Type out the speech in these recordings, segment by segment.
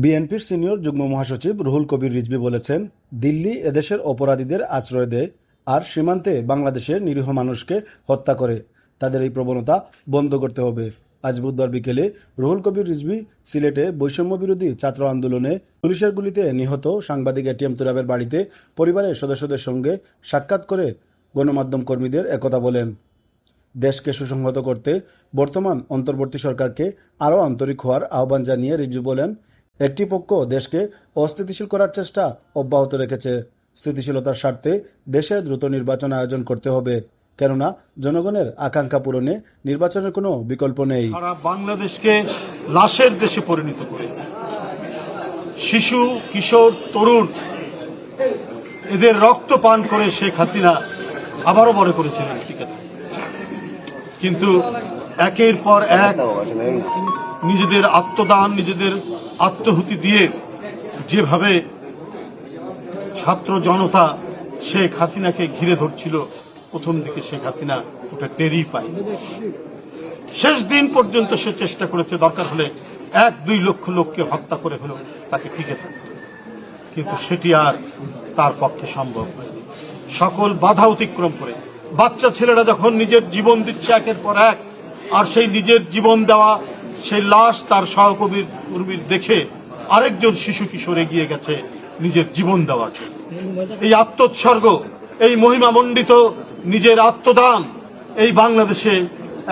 বিএনপির সিনিয়র যুগ্ম মহাসচিব রুহুল কবির রিজভী বলেছেন, দিল্লি এদেশের অপরাধীদের আশ্রয় দেয় আর সীমান্তে বাংলাদেশের নিরীহ মানুষকে হত্যা করে। তাদের এই প্রবণতা বন্ধ করতে হবে। আজ বুধবার বিকেলে রুহুল কবির রিজভী সিলেটে বৈষম্য বিরোধী ছাত্র আন্দোলনে পুলিশের গুলিতে নিহত সাংবাদিক এটিএম তুরাবের বাড়িতে পরিবারের সদস্যদের সঙ্গে সাক্ষাৎ করে গণমাধ্যম কর্মীদের একথা বলেন। দেশকে সুসংহত করতে বর্তমান অন্তর্বর্তী সরকারকে আরও আন্তরিক হওয়ার আহ্বান জানিয়ে রিজভী বলেন, একটি পক্ষ দেশকে অস্থিতিশীল করার চেষ্টা অব্যাহত রেখেছে। স্থিতিশীলতার স্বার্থে দেশে দ্রুত নির্বাচন আয়োজন করতে হবে, কেননা জনগণের আকাঙ্ক্ষা পূরণে নির্বাচনের কোনো বিকল্প নেই। বাংলাদেশকে লাশের দেশে পরিণত করে শিশু, কিশোর, তরুণ এদের রক্ত পান করে শেখ হাসিনা আবারও বড় করেছিলেন ঠিকানা। কিন্তু একের পর এক নিজেদের আত্মদান, নিজেদের আত্মহুতি দিয়ে যেভাবে ছাত্র জনতা শেখ হাসিনাকে ঘিরে ধরছিল, প্রথম দিকে শেখ হাসিনা ওটা টেরই পায়। শেষ দিন পর্যন্ত সে চেষ্টা করেছে দরকার হলে 1-2 লক্ষ লোককে হত্যা করে হলেও তাকে টিকে থাকতে, কিন্তু সেটি আর তার পক্ষে সম্ভব হয়নি। সকল বাধা অতিক্রম করে বাচ্চা ছেলেরা যখন নিজের জীবন দিচ্ছে একের পর এক, আর সেই নিজের জীবন দেওয়া সেই লাশ তার সহকর্মীর দেখে আরেকজন শিশু কিশোর এগিয়ে গেছে নিজের জীবন দেওয়ার জন্য। এই আত্মোৎসর্গ, এই মহিমামণ্ডিত নিজের আত্মদান এই বাংলাদেশে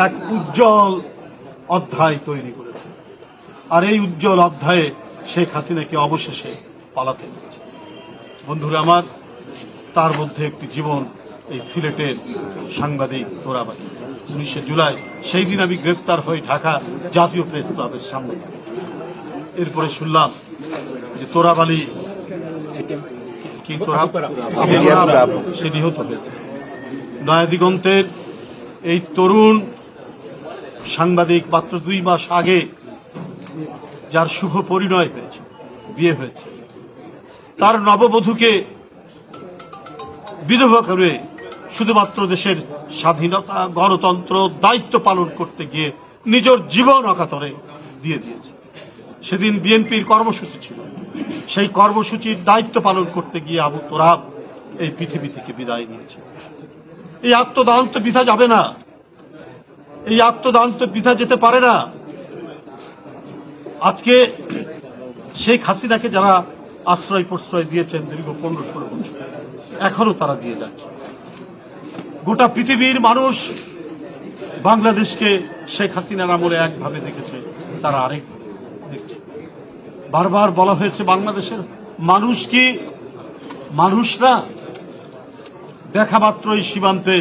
এক উজ্জ্বল অধ্যায় তৈরি করেছে। আর এই উজ্জ্বল অধ্যায়ে শেখ হাসিনাকে অবশেষে পালাতে হয়েছে। বন্ধুরা আমার, তার মধ্যে একটি জীবন এই সিলেটের সাংবাদিক তোরাব আলী। 19 জুলাই সেই দিন আমি গ্রেফতার হয়ে ঢাকা জাতীয় প্রেস ক্লাবের সামনে। এরপরে শুনলাম যে তোরাব আলী সে নিহত হয়েছে। নয়াদিগন্তের এই তরুণ সাংবাদিক মাত্র 2 মাস আগে যার শুভ পরিণয় হয়েছে, বিয়ে হয়েছে, তার নববধূকে বিধবা করে শুধুমাত্র দেশের স্বাধীনতা, গণতন্ত্র, দায়িত্ব পালন করতে গিয়ে নিজের জীবন অকাতরে দিয়ে দিয়েছে। সেদিন বিএনপির কর্মসূচি ছিল, সেই কর্মসূচির দায়িত্ব পালন করতে গিয়ে আবু তোরাব এই পৃথিবী থেকে বিদায় নিয়েছে। এই আত্মদান তো বৃথা যাবে না, এই আত্মদান তো বৃথা যেতে পারে না। আজকে শেখ হাসিনাকে যারা আশ্রয় প্রশ্রয় দিয়েছেন দীর্ঘ 15-16 বছর, এখনো তারা দিয়ে যাচ্ছে। গোটা পৃথিবীর মানুষ বাংলাদেশকে শেখ হাসিনার আমলে একভাবে দেখেছে, তারা আরেক দেখছে। বারবার বলা হয়েছে বাংলাদেশের মানুষ কি মানুষ না? দেখা মাত্রই সীমান্তে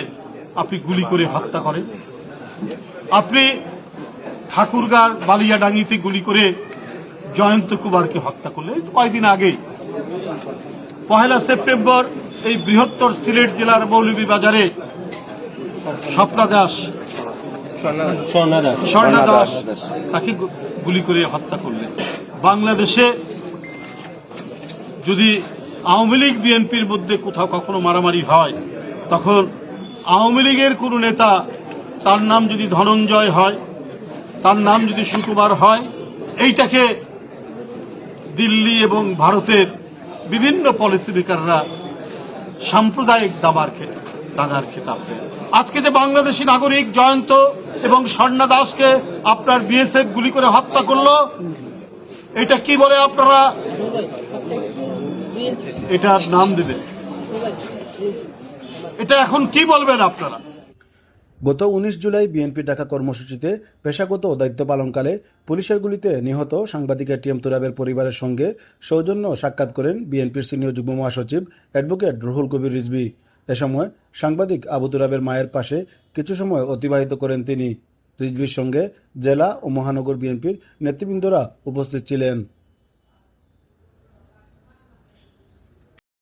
আপনি গুলি করে হত্যা করেন। আপনি ঠাকুরগাঁর বালিয়াডাঙ্গিতে গুলি করে জয়ন্ত কুমারকে হত্যা করলেন কয়েকদিন আগে। 1 সেপ্টেম্বর এই বৃহত্তর সিলেট জেলার মৌলভীবাজারে স্বর্ণা দাস তাকে গুলি করে হত্যা করলেন। বাংলাদেশে যদি আওয়ামী লীগ বিএনপির মধ্যে কোথাও কখনো মারামারি হয়, তখন আওয়ামী লীগের কোন নেতা, তার নাম যদি ধনঞ্জয় হয়, তার নাম যদি সুকুমার হয়, এইটাকে দিল্লি এবং ভারতের বিভিন্ন পলিসি মেকাররা সাম্প্রদায়িক দাঙ্গার খেতাব দেয়। আজকে যে বাংলাদেশি নাগরিক জয়ন্ত এবং স্বর্ণা দাসকে আপনার বিএসএফ গুলি করে হত্যা করলো, এটা কি বলে আপনারা এটার নাম দেবেন? এটা এখন কি বলবেন আপনারা? গত 19 জুলাই বিএনপি ঢাকা কর্মসূচিতে পেশাগত দায়িত্ব পালনকালে পুলিশের গুলিতে নিহত সাংবাদিক এটিএম তুরাবের পরিবারের সঙ্গে সৌজন্য সাক্ষাৎ করেন বিএনপির সিনিয়র যুগ্ম মহাসচিব অ্যাডভোকেট রুহুল কবির রিজভী। এ সময় সাংবাদিক আবু তুরাবের মায়ের পাশে কিছু সময় অতিবাহিত করেন তিনি। রিজভীর সঙ্গে জেলা ও মহানগর বিএনপির নেতৃবৃন্দরা উপস্থিত ছিলেন।